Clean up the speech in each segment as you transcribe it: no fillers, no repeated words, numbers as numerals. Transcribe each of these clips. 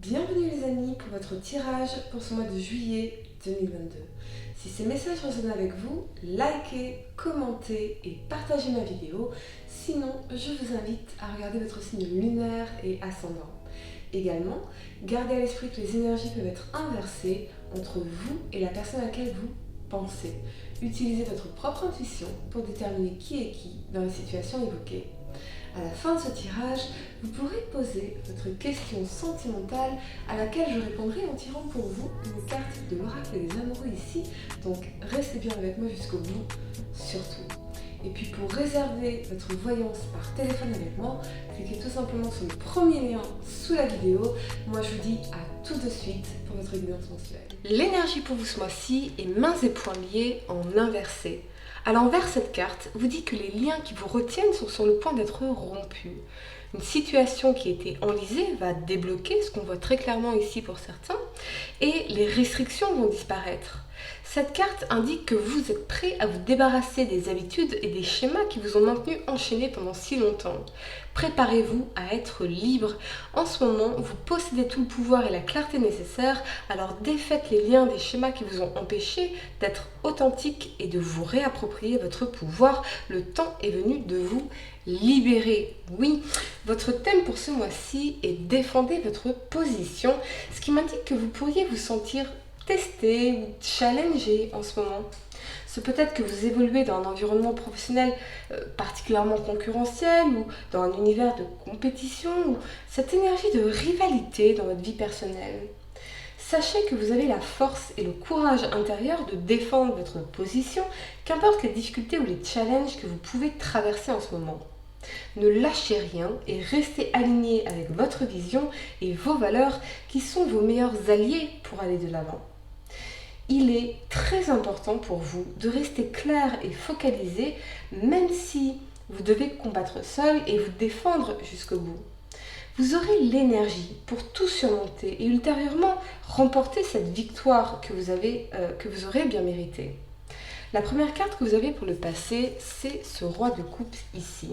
Bienvenue les amis pour votre tirage pour ce mois de juillet 2022. Si ces messages résonnent avec vous, likez, commentez et partagez ma vidéo. Sinon, je vous invite à regarder votre signe lunaire et ascendant. Également, gardez à l'esprit que les énergies peuvent être inversées entre vous et la personne à laquelle vous pensez. Utilisez votre propre intuition pour déterminer qui est qui dans les situations évoquées. À la fin de ce tirage, vous pourrez poser votre question sentimentale à laquelle je répondrai en tirant pour vous une carte de l'oracle des amoureux ici. Donc restez bien avec moi jusqu'au bout, surtout. Et puis pour réserver votre voyance par téléphone avec moi, cliquez tout simplement sur le premier lien sous la vidéo. Moi je vous dis à tout de suite pour votre guidance mensuelle. L'énergie pour vous ce mois-ci est mains et poings liés en inversé. À l'envers, cette carte vous dit que les liens qui vous retiennent sont sur le point d'être rompus. Une situation qui était enlisée va débloquer, ce qu'on voit très clairement ici pour certains, et les restrictions vont disparaître. Cette carte indique que vous êtes prêt à vous débarrasser des habitudes et des schémas qui vous ont maintenu enchaînés pendant si longtemps. Préparez-vous à être libre. En ce moment, vous possédez tout le pouvoir et la clarté nécessaires, alors défaites les liens des schémas qui vous ont empêché d'être authentique et de vous réapproprier votre pouvoir. Le temps est venu de vous libérer. Oui, votre thème pour ce mois-ci est défendez votre position, ce qui m'indique que vous pourriez vous sentir testé ou challengé en ce moment. C'est peut-être que vous évoluez dans un environnement professionnel particulièrement concurrentiel ou dans un univers de compétition ou cette énergie de rivalité dans votre vie personnelle. Sachez que vous avez la force et le courage intérieur de défendre votre position, qu'importe les difficultés ou les challenges que vous pouvez traverser en ce moment. Ne lâchez rien et restez aligné avec votre vision et vos valeurs qui sont vos meilleurs alliés pour aller de l'avant. Il est très important pour vous de rester clair et focalisé, même si vous devez combattre seul et vous défendre jusqu'au bout. Vous aurez l'énergie pour tout surmonter et ultérieurement remporter cette victoire que vous aurez bien méritée. La première carte que vous avez pour le passé, c'est ce roi de coupe ici.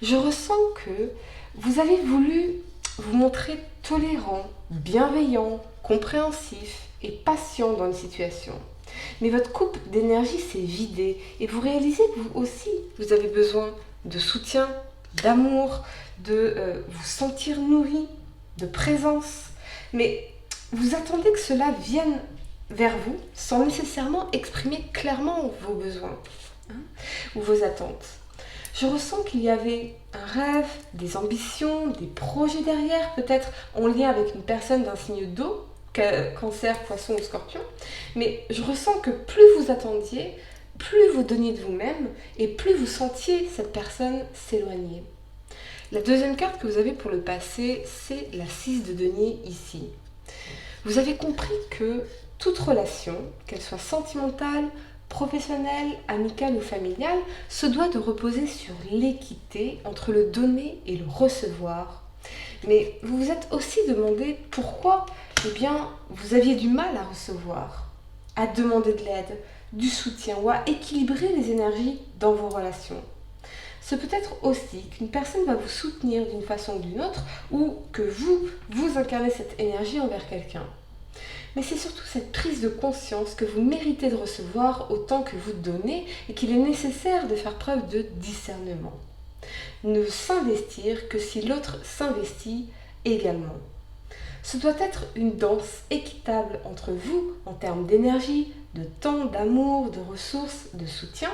Je ressens que vous avez voulu vous montrer tolérant, bienveillant, compréhensif et patient dans une situation. Mais votre coupe d'énergie s'est vidée et vous réalisez que vous aussi, vous avez besoin de soutien, d'amour, de vous sentir nourri, de présence. Mais vous attendez que cela vienne vers vous sans nécessairement exprimer clairement vos besoins ou vos attentes. Je ressens qu'il y avait un rêve, des ambitions, des projets derrière, peut-être en lien avec une personne d'un signe d'eau, Cancer, Poisson ou Scorpion. Mais je ressens que plus vous attendiez, plus vous donniez de vous-même et plus vous sentiez cette personne s'éloigner. La deuxième carte que vous avez pour le passé, c'est la 6 de denier ici. Vous avez compris que toute relation, qu'elle soit sentimentale, professionnelle, amicale ou familiale, se doit de reposer sur l'équité entre le donner et le recevoir. Mais vous vous êtes aussi demandé pourquoi vous aviez du mal à recevoir, à demander de l'aide, du soutien ou à équilibrer les énergies dans vos relations. C'est peut-être aussi qu'une personne va vous soutenir d'une façon ou d'une autre ou que vous incarnez cette énergie envers quelqu'un. Mais c'est surtout cette prise de conscience que vous méritez de recevoir autant que vous donnez et qu'il est nécessaire de faire preuve de discernement. Ne s'investir que si l'autre s'investit également. Ce doit être une danse équitable entre vous en termes d'énergie, de temps, d'amour, de ressources, de soutien.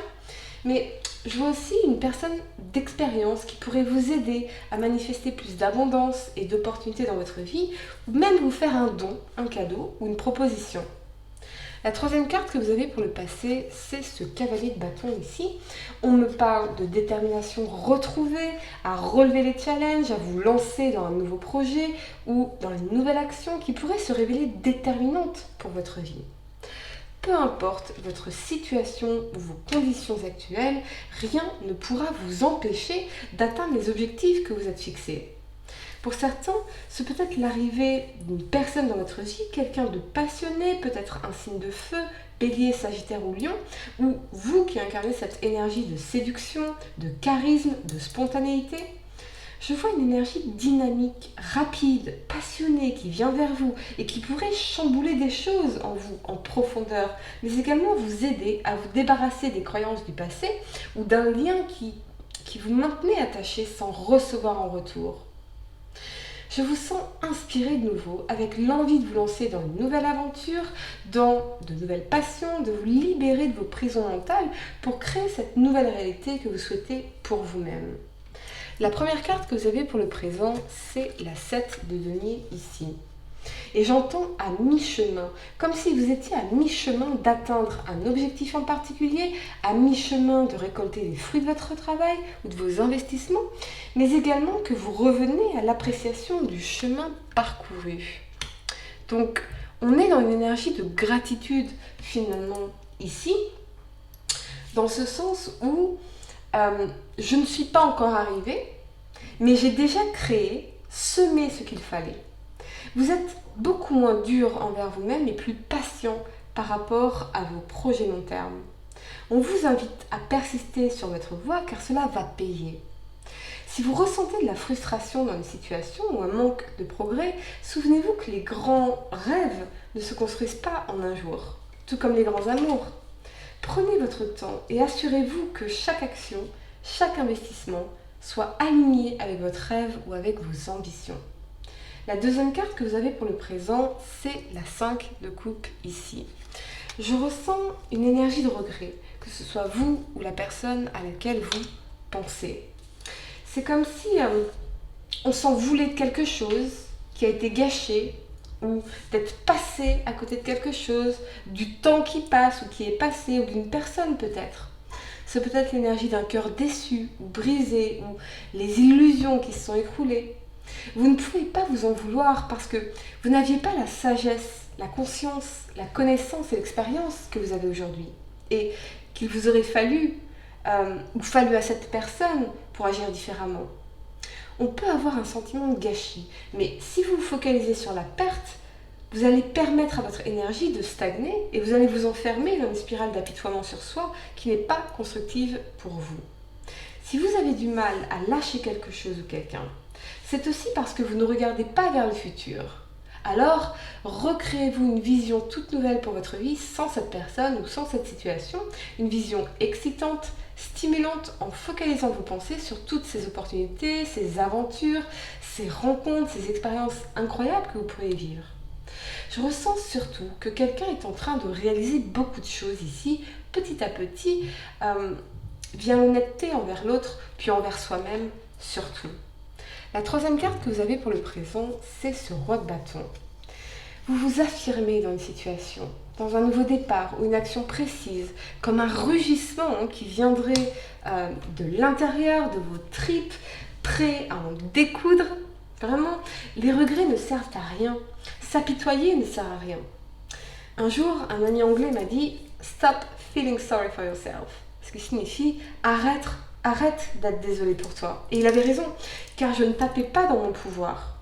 Mais je vois aussi une personne d'expérience qui pourrait vous aider à manifester plus d'abondance et d'opportunités dans votre vie, ou même vous faire un don, un cadeau ou une proposition. La troisième carte que vous avez pour le passé, c'est ce cavalier de bâton ici. On me parle de détermination retrouvée, à relever les challenges, à vous lancer dans un nouveau projet ou dans une nouvelle action qui pourrait se révéler déterminante pour votre vie. Peu importe votre situation ou vos conditions actuelles, rien ne pourra vous empêcher d'atteindre les objectifs que vous êtes fixés. Pour certains, c'est peut-être l'arrivée d'une personne dans votre vie, quelqu'un de passionné, peut-être un signe de feu, Bélier, Sagittaire ou Lion, ou vous qui incarnez cette énergie de séduction, de charisme, de spontanéité. Je vois une énergie dynamique, rapide, passionnée qui vient vers vous et qui pourrait chambouler des choses en vous, en profondeur, mais également vous aider à vous débarrasser des croyances du passé ou d'un lien qui vous maintenait attaché sans recevoir en retour. Je vous sens inspiré de nouveau, avec l'envie de vous lancer dans une nouvelle aventure, dans de nouvelles passions, de vous libérer de vos prisons mentales pour créer cette nouvelle réalité que vous souhaitez pour vous-même. La première carte que vous avez pour le présent, c'est la 7 de denier ici. Et j'entends à mi-chemin, comme si vous étiez à mi-chemin d'atteindre un objectif en particulier, à mi-chemin de récolter les fruits de votre travail ou de vos investissements, mais également que vous revenez à l'appréciation du chemin parcouru. Donc, on est dans une énergie de gratitude finalement ici, dans ce sens où je ne suis pas encore arrivée, mais j'ai déjà créé, semé ce qu'il fallait. Vous êtes beaucoup moins dur envers vous-même et plus patient par rapport à vos projets long terme. On vous invite à persister sur votre voie car cela va payer. Si vous ressentez de la frustration dans une situation ou un manque de progrès, souvenez-vous que les grands rêves ne se construisent pas en un jour, tout comme les grands amours. Prenez votre temps et assurez-vous que chaque action, chaque investissement soit aligné avec votre rêve ou avec vos ambitions. La deuxième carte que vous avez pour le présent, c'est la 5 de coupe ici. Je ressens une énergie de regret, que ce soit vous ou la personne à laquelle vous pensez. C'est comme si on s'en voulait de quelque chose qui a été gâché ou d'être passé à côté de quelque chose, du temps qui passe ou qui est passé ou d'une personne peut-être. C'est peut-être l'énergie d'un cœur déçu ou brisé ou les illusions qui se sont écroulées. Vous ne pouvez pas vous en vouloir parce que vous n'aviez pas la sagesse, la conscience, la connaissance et l'expérience que vous avez aujourd'hui. Et qu'il vous aurait fallu, ou fallu à cette personne pour agir différemment. On peut avoir un sentiment de gâchis, mais si vous vous focalisez sur la perte, vous allez permettre à votre énergie de stagner et vous allez vous enfermer dans une spirale d'apitoiement sur soi qui n'est pas constructive pour vous. Si vous avez du mal à lâcher quelque chose ou quelqu'un, c'est aussi parce que vous ne regardez pas vers le futur. Alors, recréez-vous une vision toute nouvelle pour votre vie sans cette personne ou sans cette situation, une vision excitante, stimulante en focalisant vos pensées sur toutes ces opportunités, ces aventures, ces rencontres, ces expériences incroyables que vous pourriez vivre. Je ressens surtout que quelqu'un est en train de réaliser beaucoup de choses ici, petit à petit, via l'honnêteté envers l'autre, puis envers soi-même surtout. La troisième carte que vous avez pour le présent, c'est ce roi de bâton. Vous vous affirmez dans une situation, dans un nouveau départ ou une action précise, comme un rugissement qui viendrait de l'intérieur de vos tripes, prêt à en découdre. Vraiment, les regrets ne servent à rien. S'apitoyer ne sert à rien. Un jour, un ami anglais m'a dit « Stop feeling sorry for yourself », ce qui signifie « Arrête d'être désolé pour toi ». Et il avait raison, car je ne tapais pas dans mon pouvoir.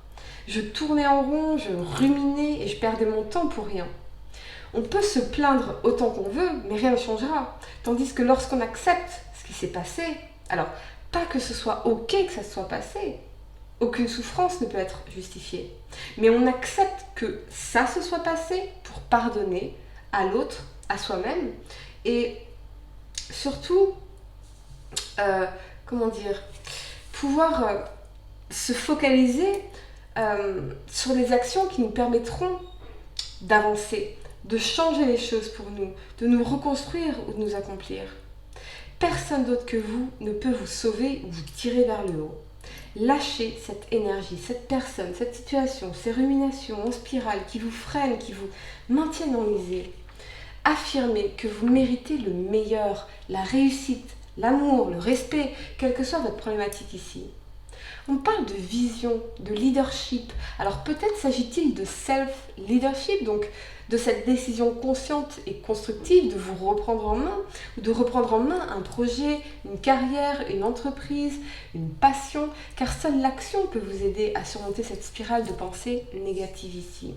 Je tournais en rond, je ruminais et je perdais mon temps pour rien. On peut se plaindre autant qu'on veut, mais rien ne changera. Tandis que lorsqu'on accepte ce qui s'est passé, alors pas que ce soit ok que ça se soit passé, aucune souffrance ne peut être justifiée, mais on accepte que ça se soit passé pour pardonner à l'autre, à soi-même, et surtout, pouvoir se focaliser sur les actions qui nous permettront d'avancer, de changer les choses pour nous, de nous reconstruire ou de nous accomplir. Personne d'autre que vous ne peut vous sauver ou vous tirer vers le haut. Lâchez cette énergie, cette personne, cette situation, ces ruminations en spirale qui vous freinent, qui vous maintiennent enlisés. Affirmez que vous méritez le meilleur, la réussite, l'amour, le respect, quelle que soit votre problématique ici. On parle de vision, de leadership. Alors peut-être s'agit-il de self-leadership, donc de cette décision consciente et constructive de vous reprendre en main, ou de reprendre en main un projet, une carrière, une entreprise, une passion, car seule l'action peut vous aider à surmonter cette spirale de pensée négative ici.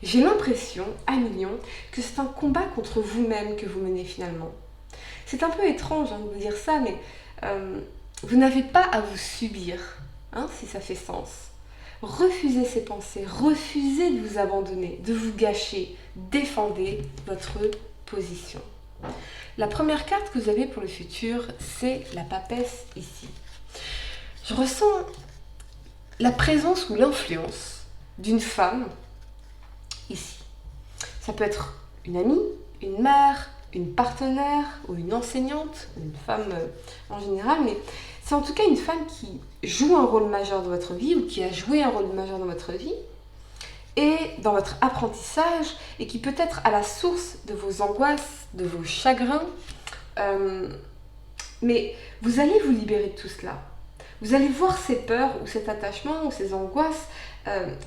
J'ai l'impression, à millions, que c'est un combat contre vous-même que vous menez finalement. C'est un peu étrange de vous dire ça, mais vous n'avez pas à vous subir, hein, si ça fait sens. Refusez ces pensées, refusez de vous abandonner, de vous gâcher, défendez votre position. La première carte que vous avez pour le futur, c'est la papesse ici. Je ressens la présence ou l'influence d'une femme ici. Ça peut être une amie, une mère, une partenaire ou une enseignante, une femme en général, mais c'est en tout cas une femme qui joue un rôle majeur dans votre vie ou qui a joué un rôle majeur dans votre vie et dans votre apprentissage et qui peut être à la source de vos angoisses, de vos chagrins. Mais vous allez vous libérer de tout cela. Vous allez voir ces peurs ou cet attachement ou ces angoisses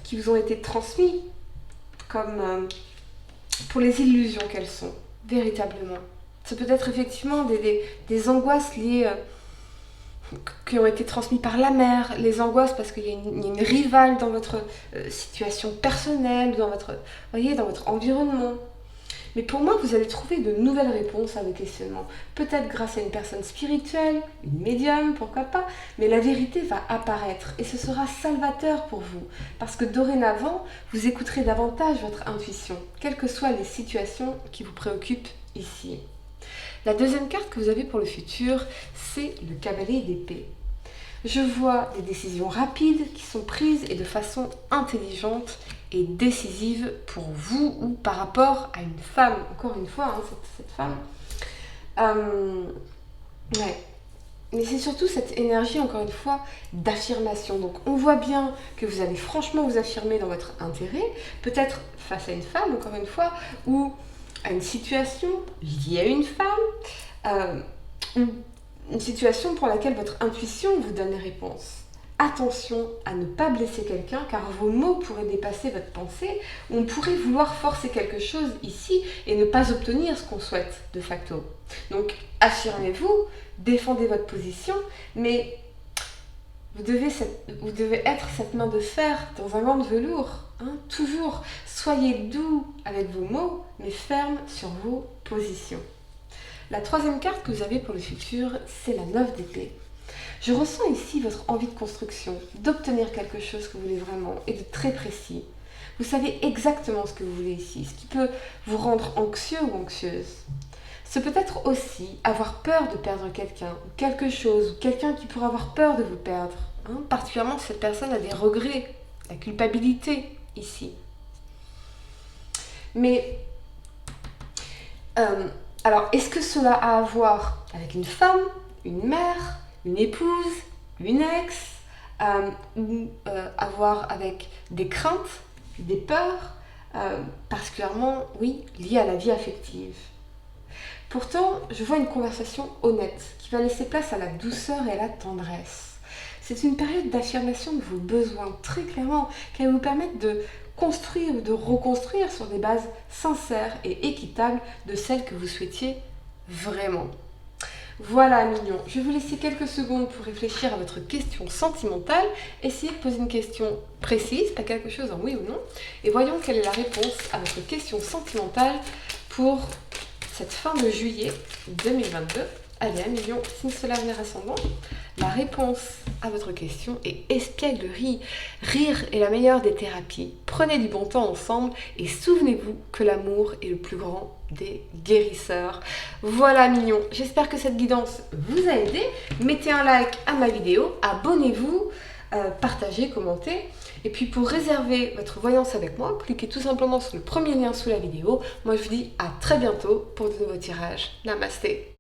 qui vous ont été transmis comme pour les illusions qu'elles sont, véritablement. Ça peut être effectivement des angoisses liées qui ont été transmises par la mère, les angoisses parce qu'il y a une rivale dans votre situation personnelle, dans votre environnement. Mais pour moi, vous allez trouver de nouvelles réponses à vos questionnements. Peut-être grâce à une personne spirituelle, une médium, pourquoi pas, mais la vérité va apparaître et ce sera salvateur pour vous. Parce que dorénavant, vous écouterez davantage votre intuition, quelles que soient les situations qui vous préoccupent ici. La deuxième carte que vous avez pour le futur, c'est le cavalier d'épée. Je vois des décisions rapides qui sont prises et de façon intelligente et décisive pour vous ou par rapport à une femme. Encore une fois, hein, cette femme. Ouais. Mais c'est surtout cette énergie, encore une fois, d'affirmation. Donc on voit bien que vous allez franchement vous affirmer dans votre intérêt, peut-être face à une femme, encore une fois, ou à une situation liée à une femme, une situation pour laquelle votre intuition vous donne les réponses. Attention à ne pas blesser quelqu'un car vos mots pourraient dépasser votre pensée ou on pourrait vouloir forcer quelque chose ici et ne pas obtenir ce qu'on souhaite de facto. Donc affirmez-vous, défendez votre position, mais vous devez être cette main de fer dans un gant de velours. Hein, toujours, soyez doux avec vos mots mais ferme sur vos positions. La troisième carte que vous avez pour le futur, c'est la 9 d'épée. Je ressens ici votre envie de construction, d'obtenir quelque chose que vous voulez vraiment et de très précis. Vous savez exactement ce que vous voulez ici, ce qui peut vous rendre anxieux ou anxieuse. C'est peut-être aussi avoir peur de perdre quelqu'un ou quelque chose, ou quelqu'un qui pourrait avoir peur de vous perdre. Hein, particulièrement si cette personne a des regrets, la culpabilité ici. Mais alors, est-ce que cela a à voir avec une femme, une mère, une épouse, une ex, ou à voir avec des craintes, des peurs, particulièrement, oui, liées à la vie affective. Pourtant, je vois une conversation honnête qui va laisser place à la douceur et à la tendresse. C'est une période d'affirmation de vos besoins, très clairement, qui va vous permettre de construire ou de reconstruire sur des bases sincères et équitables de celles que vous souhaitiez vraiment. Voilà, mignon. Je vais vous laisser quelques secondes pour réfléchir à votre question sentimentale. Essayez de poser une question précise, pas quelque chose en oui ou non. Et voyons quelle est la réponse à votre question sentimentale pour cette fin de juillet 2022. Allez, mignon, signe solaire vers ascendant. La réponse à votre question est espièglerie. Rire est la meilleure des thérapies. Prenez du bon temps ensemble et souvenez-vous que l'amour est le plus grand des guérisseurs. Voilà, mignon. J'espère que cette guidance vous a aidé. Mettez un like à ma vidéo, abonnez-vous, partagez, commentez. Et puis pour réserver votre voyance avec moi, cliquez tout simplement sur le premier lien sous la vidéo. Moi, je vous dis à très bientôt pour de nouveaux tirages. Namasté.